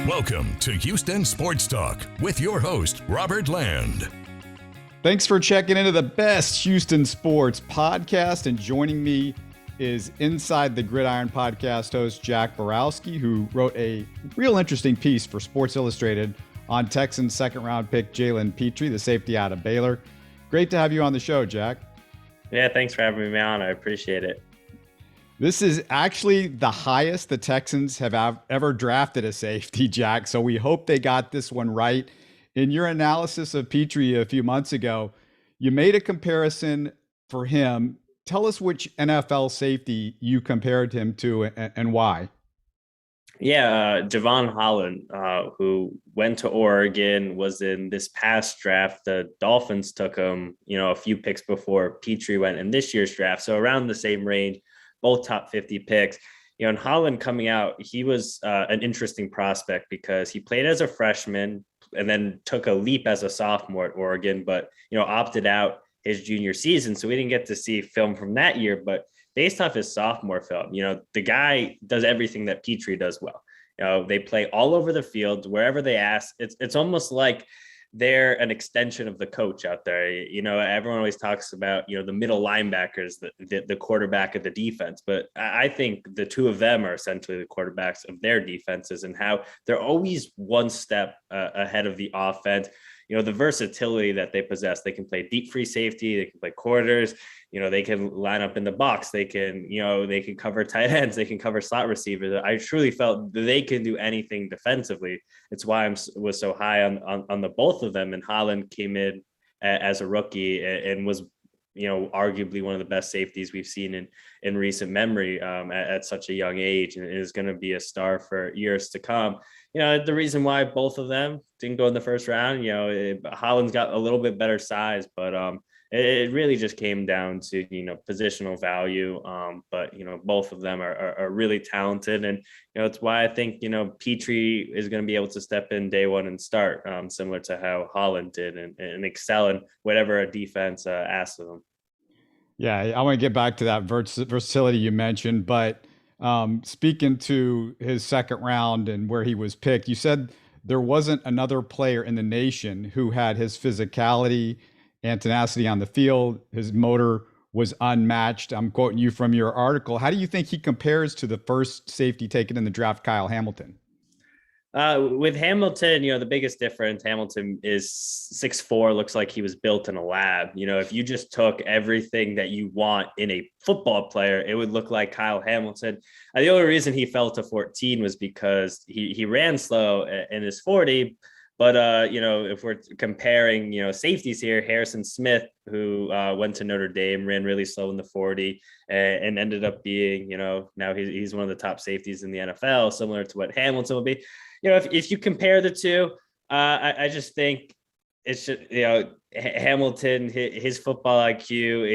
Welcome to Houston Sports Talk with your host, Robert Land. Thanks for checking into the best Houston sports podcast. And joining me is Inside the Gridiron podcast host Jack Borowsky, who wrote a real interesting piece for Sports Illustrated on Texans second round pick Jalen Pitre, the safety out of Baylor. Great to have you on the show, Jack. Yeah, thanks for having me on. I appreciate it. This is actually the highest the Texans have ever drafted a safety, Jack. So we hope they got this one right. In your analysis of Pitre a few months ago, you made a comparison for him. Tell us which NFL safety you compared him to and why. Yeah, Javon Holland, who went to Oregon, was in this past draft. The Dolphins took him, a few picks before Pitre went in this year's draft. So around the same range, both top 50 picks. And Holland coming out, he was an interesting prospect because he played as a freshman and then took a leap as a sophomore at Oregon, but, opted out his junior season. So we didn't get to see film from that year, but based off his sophomore film, the guy does everything that Pitre does well. They play all over the field, wherever they ask. It's almost like they're an extension of the coach out there. Everyone always talks about, the middle linebackers, the quarterback of the defense. But I think the two of them are essentially the quarterbacks of their defenses and how they're always one step ahead of the offense. The versatility that they possess. They can play deep free safety. They can play quarters. They can line up in the box. They can, they can cover tight ends. They can cover slot receivers. I truly felt they can do anything defensively. It's why I was so high on the both of them. And Holland came in as a rookie and was, arguably one of the best safeties we've seen in recent memory at such a young age, and is going to be a star for years to come. The reason why both of them didn't go in the first round, Holland's got a little bit better size, but it really just came down to, positional value. But, both of them are really talented. And, it's why I think, Pitre is going to be able to step in day one and start, similar to how Holland did and excel in whatever a defense asks of them. Yeah, I want to get back to that versatility you mentioned, but speaking to his second round and where he was picked, you said there wasn't another player in the nation who had his physicality and tenacity on the field. His motor was unmatched. I'm quoting you from your article. How do you think he compares to the first safety taken in the draft, Kyle Hamilton? With Hamilton, the biggest difference, Hamilton is 6'4", looks like he was built in a lab. If you just took everything that you want in a football player, it would look like Kyle Hamilton. The only reason he fell to 14 was because he ran slow in his 40. But, if we're comparing, safeties here, Harrison Smith, who went to Notre Dame, ran really slow in the 40 and ended up being, now he's one of the top safeties in the NFL, similar to what Hamilton will be. If you compare the two, I just think it's just, Hamilton, his football IQ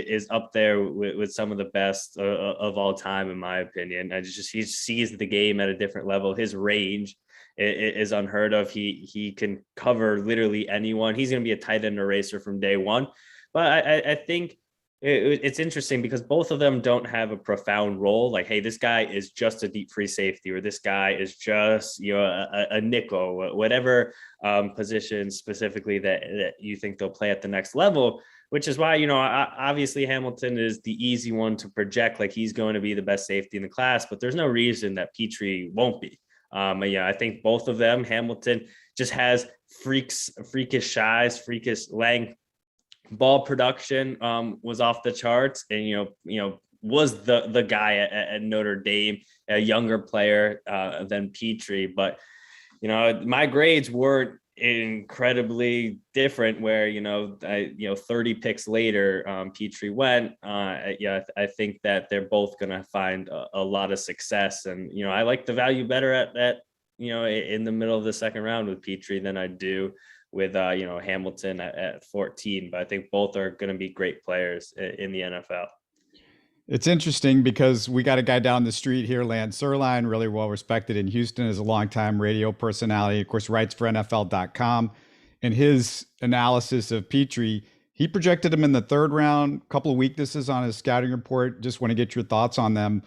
is up there with some of the best of all time, in my opinion. He sees the game at a different level. His range is unheard of. He can cover literally anyone. He's going to be a tight end eraser from day one. But I think it's interesting because both of them don't have a profound role. Like, hey, this guy is just a deep free safety, or this guy is just, a nickel, whatever position specifically that you think they'll play at the next level, which is why, obviously Hamilton is the easy one to project. Like, he's going to be the best safety in the class, but there's no reason that Pitre won't be. I think both of them, Hamilton just has freakish size, freakish length. Ball production was off the charts, and was the guy at Notre Dame, a younger player than Pitre. But my grades weren't incredibly different. Where 30 picks later, Pitre went. I think that they're both going to find a lot of success, and I like the value better at in the middle of the second round with Pitre than I do with Hamilton at 14, but I think both are going to be great players in the NFL. It's interesting because we got a guy down the street here, Lance Zierlein, really well respected in Houston as a longtime radio personality, of course, writes for NFL.com. In his analysis of Pitre, he projected him in the third round, a couple of weaknesses on his scouting report. Just want to get your thoughts on them.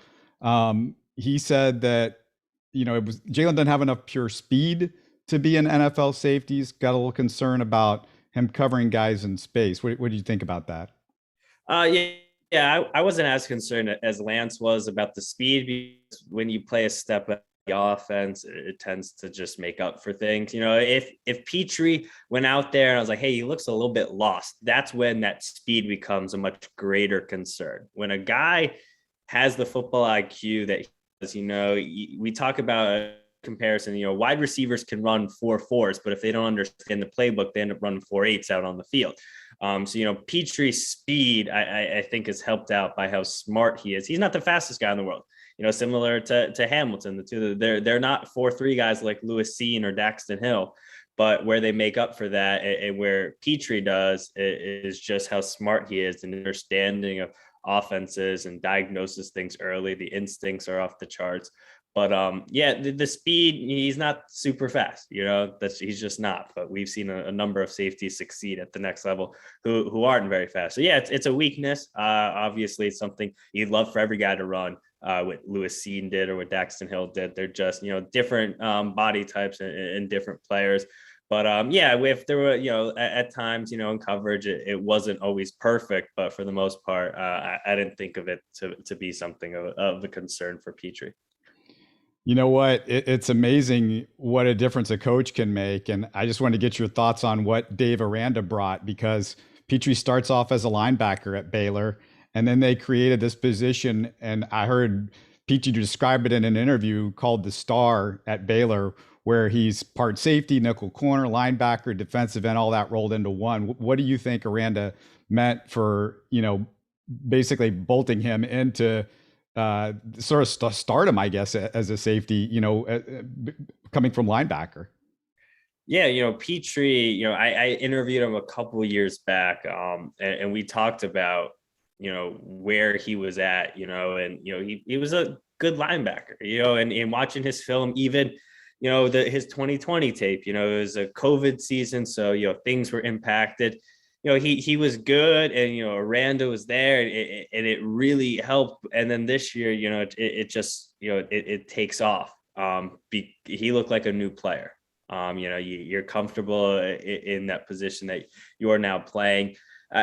He said that it was Jalen doesn't have enough pure speed to be an NFL safety. He's got a little concern about him covering guys in space. What do you think about that? Yeah, yeah. I wasn't as concerned as Lance was about the speed, because when you play a step up the offense, it tends to just make up for things. If Pitre went out there and I was like, hey, he looks a little bit lost, that's when that speed becomes a much greater concern. When a guy has the football IQ that he does, we talk about a comparison, wide receivers can run 4.4s, but if they don't understand the playbook, they end up running 4.8s out on the field. So Pitre's speed, I think, is helped out by how smart he is. He's not the fastest guy in the world, similar to Hamilton. The two, they're not 4.3 guys like Lewis Cine or Daxton Hill, but where they make up for that and where Pitre does is just how smart he is and understanding of offenses and diagnoses things early. The instincts are off the charts. But the speed, he's not super fast, he's just not. But we've seen a number of safeties succeed at the next level who aren't very fast. So yeah, it's a weakness. Obviously, it's something you'd love for every guy to run. What Lewis Cine did or what Daxton Hill did. They're just, different body types and different players. But if there were, at times, in coverage, it wasn't always perfect. But for the most part, I didn't think of it to be something of a concern for Pitre. You know what? It's amazing what a difference a coach can make. And I just wanted to get your thoughts on what Dave Aranda brought, because Pitre starts off as a linebacker at Baylor, and then they created this position. And I heard Pitre describe it in an interview called the Star at Baylor, where he's part safety, nickel corner, linebacker, defensive end, all that rolled into one. What do you think Aranda meant for, basically bolting him into sort of stardom, I guess, as a safety, coming from linebacker? Yeah, Pitre, I interviewed him a couple of years back, and we talked about, where he was at, and, he was a good linebacker, and watching his film, even, his 2020 tape, it was a COVID season. So, things were impacted. He was good, and Aranda was there, and it really helped. And then this year, it just it takes off. He looked like a new player. You're comfortable in that position that you're now playing.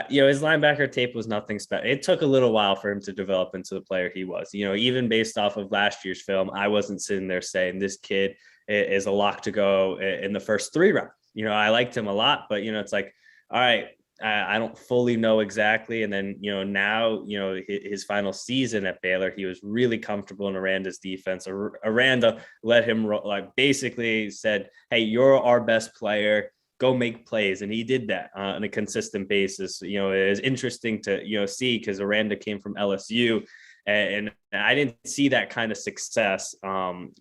His linebacker tape was nothing special. It took a little while for him to develop into the player he was. Even based off of last year's film, I wasn't sitting there saying this kid is a lock to go in the first 3 rounds. I liked him a lot, but it's like, all right, I don't fully know exactly. And then, now, his final season at Baylor, he was really comfortable in Aranda's defense. Aranda let him basically said, hey, you're our best player. Go make plays. And he did that on a consistent basis. It is interesting to, see, because Aranda came from LSU. And I didn't see that kind of success from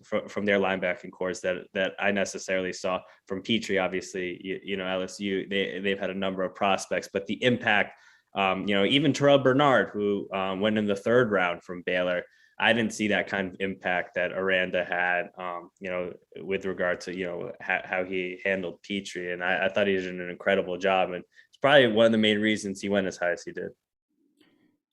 their linebacking cores that I necessarily saw from Pitre. Obviously, LSU, they've had a number of prospects, but the impact, even Terrell Bernard, who went in the 3rd round from Baylor, I didn't see that kind of impact that Aranda had, with regard to, how he handled Pitre. And I thought he did an incredible job. And it's probably one of the main reasons he went as high as he did.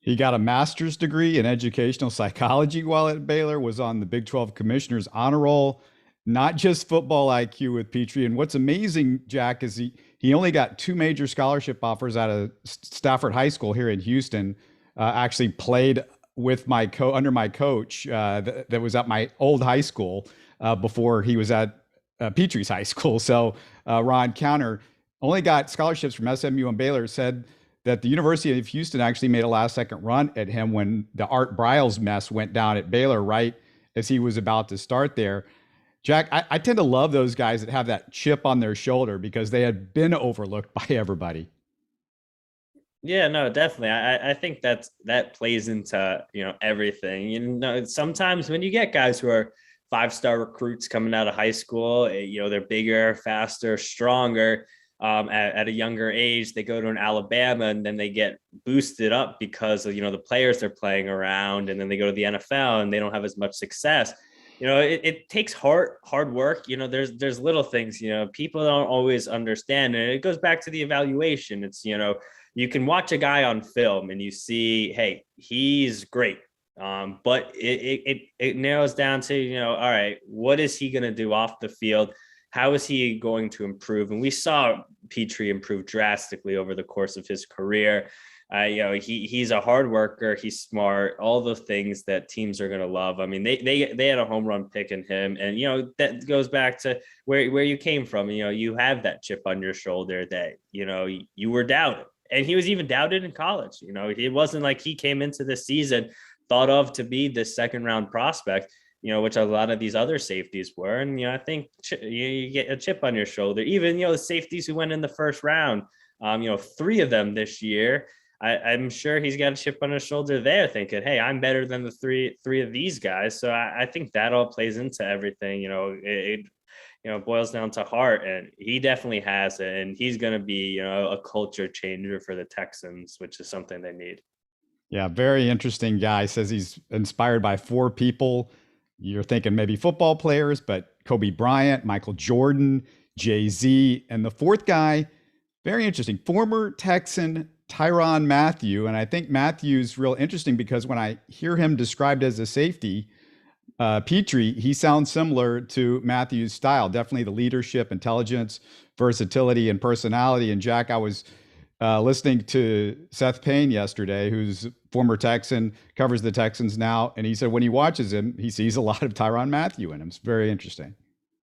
He got a master's degree in educational psychology while at Baylor, was on the Big 12 Commissioner's Honor Roll, not just football IQ with Pitre. And what's amazing, Jack, is he only got 2 major scholarship offers out of Stafford High School here in Houston. Actually played with under my coach that was at my old high school before he was at Pitre's high school. So Ron Counter only got scholarships from SMU and Baylor. Said that the University of Houston actually made a last-second run at him when the Art Briles mess went down at Baylor, right as he was about to start there. Jack, I tend to love those guys that have that chip on their shoulder because they had been overlooked by everybody. Yeah, no, definitely. I think that plays into, everything. Sometimes when you get guys who are 5-star recruits coming out of high school, they're bigger, faster, stronger. At a younger age, they go to an Alabama and then they get boosted up because of, the players they're playing around. And then they go to the NFL and they don't have as much success. It takes hard work. There's little things, people don't always understand. And it goes back to the evaluation. It's, you can watch a guy on film and you see, hey, he's great. But it narrows down to, all right, what is he going to do off the field? How is he going to improve? And we saw Pitre improve drastically over the course of his career. He's a hard worker. He's smart. All the things that teams are going to love. I mean, they had a home run pick in him, and that goes back to where you came from. You have that chip on your shoulder that you were doubted, and he was even doubted in college. It wasn't like he came into the season thought of to be the second round prospect, which a lot of these other safeties were. And, I think you get a chip on your shoulder. Even, the safeties who went in the first round, 3 of them this year, I'm sure he's got a chip on his shoulder there thinking, hey, I'm better than the three of these guys. So I think that all plays into everything. It boils down to heart, and he definitely has it. And he's going to be, a culture changer for the Texans, which is something they need. Yeah, very interesting guy. Says he's inspired by 4 people. You're thinking maybe football players, but Kobe Bryant, Michael Jordan, Jay-Z, and the 4th guy, very interesting, former Texan Tyrann Mathieu. And I think Matthew's real interesting because when I hear him described as a safety, Pitre, he sounds similar to Matthew's style. Definitely the leadership, intelligence, versatility, and personality. And Jack, I was listening to Seth Payne yesterday, who's former Texan, covers the Texans now, and he said when he watches him, he sees a lot of Tyrann Mathieu in him. It's very interesting.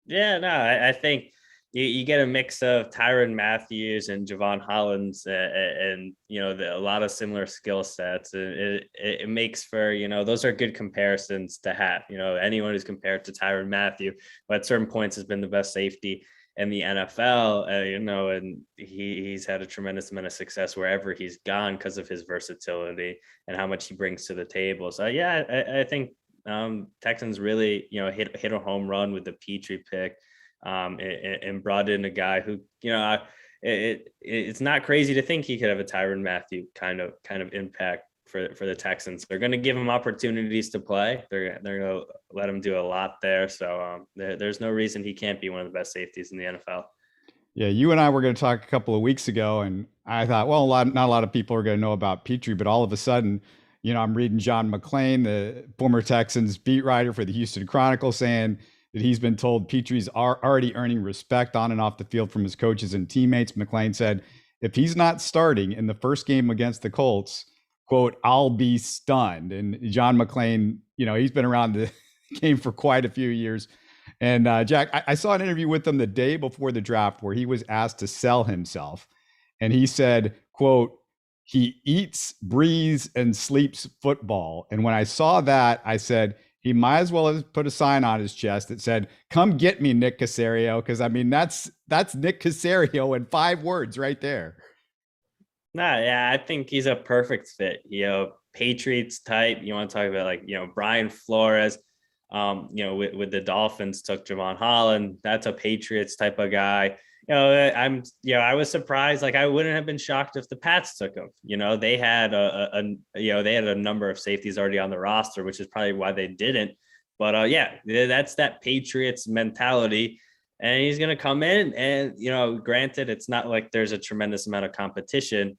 Yeah, no, I think you get a mix of Tyrann Mathieu and Javon Hollins, and a lot of similar skill sets. It makes for those are good comparisons to have. Anyone who's compared to Tyrann Mathieu, but at certain points has been the best safety in the NFL, and he's had a tremendous amount of success wherever he's gone because of his versatility and how much he brings to the table. So yeah, I think Texans really hit a home run with the Pitre pick, and brought in a guy who it's not crazy to think he could have a Tyrann Mathieu kind of impact for the Texans. They're going to give him opportunities to play. They're going to let him do a lot there. So there's no reason he can't be one of the best safeties in the NFL. Yeah, you and I were going to talk a couple of weeks ago, and I thought, well, not a lot of people are going to know about Pitre, but all of a sudden, I'm reading John McClain, the former Texans beat writer for the Houston Chronicle, saying that he's been told Pitre's already earning respect on and off the field from his coaches and teammates. McClain said, if he's not starting in the first game against the Colts, quote, I'll be stunned. And John McClain, he's been around the game for quite a few years. And Jack, I saw an interview with him the day before the draft where he was asked to sell himself. And he said, quote, he eats, breathes, and sleeps football. And when I saw that, I said, he might as well have put a sign on his chest that said, come get me, Nick Caserio. Because, I mean, that's Nick Caserio in 5 words right there. Nah, yeah, I think he's a perfect fit. Patriots type. You want to talk about Brian Flores, with the Dolphins took Javon Holland. That's a Patriots type of guy. I was surprised. Like I wouldn't have been shocked if the Pats took him. They had they had a number of safeties already on the roster, which is probably why they didn't. But that's that Patriots mentality. And he's going to come in and, granted, it's not like there's a tremendous amount of competition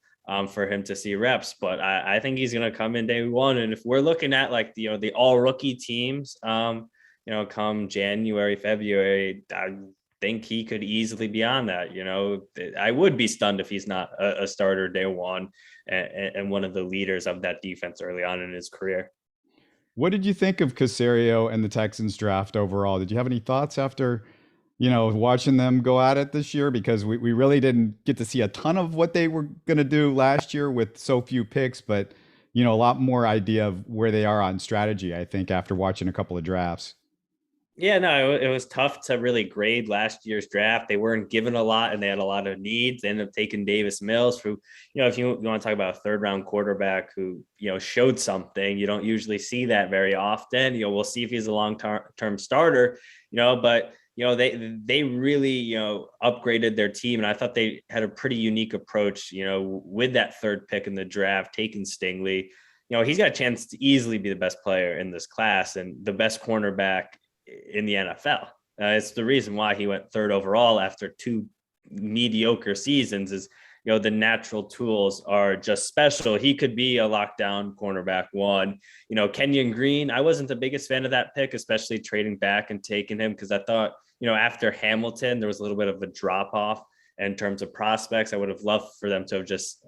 for him to see reps, but I think he's going to come in day one. And if we're looking at the all rookie teams, come January, February, I think he could easily be on that. I would be stunned if he's not a starter day one and one of the leaders of that defense early on in his career. What did you think of Caserio and the Texans draft overall? Did you have any thoughts after watching them go at it this year? Because we really didn't get to see a ton of what they were going to do last year with so few picks, but, a lot more idea of where they are on strategy, I think, after watching a couple of drafts. Yeah, no, it was tough to really grade last year's draft. They weren't given a lot and they had a lot of needs. They ended up taking Davis Mills, who, if you want to talk about a 3rd round quarterback who, showed something, you don't usually see that very often. We'll see if he's a long-term starter, but they really, upgraded their team. And I thought they had a pretty unique approach, with that 3rd pick in the draft, taking Stingley. He's got a chance to easily be the best player in this class and the best cornerback in the NFL. It's the reason why he went 3rd overall after 2 mediocre seasons is the natural tools are just special. He could be a lockdown cornerback one. Kenyon Green, I wasn't the biggest fan of that pick, especially trading back and taking him, because I thought, after Hamilton, there was a little bit of a drop off in terms of prospects. I would have loved for them to have just,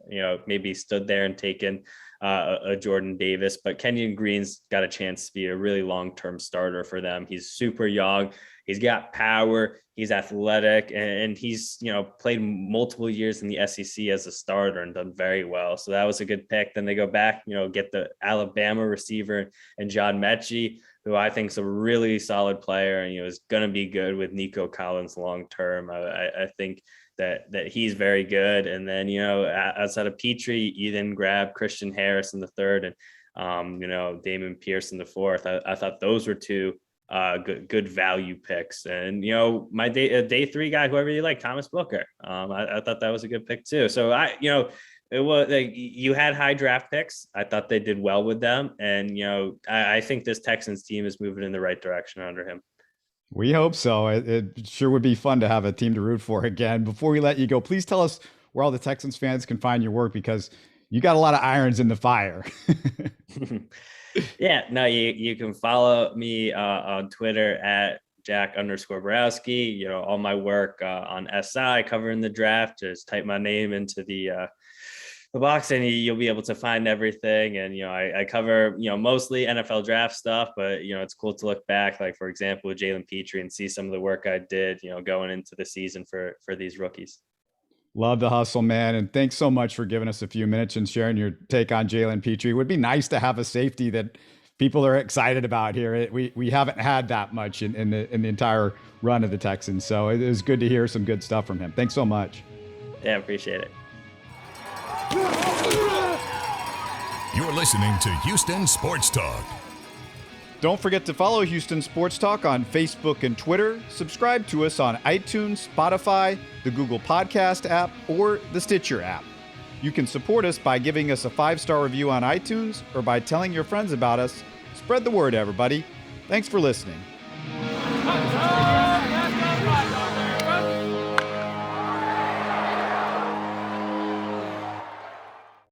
maybe stood there and taken a Jordan Davis, but Kenyon Green's got a chance to be a really long-term starter for them. He's super young. He's got power. He's athletic, and he's, played multiple years in the SEC as a starter and done very well. So that was a good pick. Then they go back, get the Alabama receiver and John Mechie, who I think is a really solid player and, is going to be good with Nico Collins long-term. I think that he's very good. And then, outside of Pitre, you then grab Christian Harris in the third and, Damon Pierce in the fourth. I thought those were two good value picks. And, my day three guy, whoever you like, Thomas Booker. I thought that was a good pick too. So it was like you had high draft picks. I thought they did well with them. And, I think this Texans team is moving in the right direction under him. We hope so. It sure would be fun to have a team to root for again. Before we let you go, please tell us where all the Texans fans can find your work, because you got a lot of irons in the fire. Yeah, no, you can follow me on Twitter at Jack_Borowsky. All my work on SI covering the draft. Just type my name into the box and you'll be able to find everything. And, I cover, mostly NFL draft stuff, but, it's cool to look back, like, for example, with Jalen Pitre and see some of the work I did, going into the season for these rookies. Love the hustle, man. And thanks so much for giving us a few minutes and sharing your take on Jalen Pitre. It would be nice to have a safety that people are excited about here. We haven't had that much in the entire run of the Texans. So it was good to hear some good stuff from him. Thanks so much. Yeah, appreciate it. You're listening to Houston Sports Talk. Don't forget to follow Houston Sports Talk on Facebook and Twitter. Subscribe to us on iTunes, Spotify, the Google Podcast app, or the Stitcher app. You can support us by giving us a 5-star review on iTunes or by telling your friends about us. Spread the word, everybody. Thanks for listening.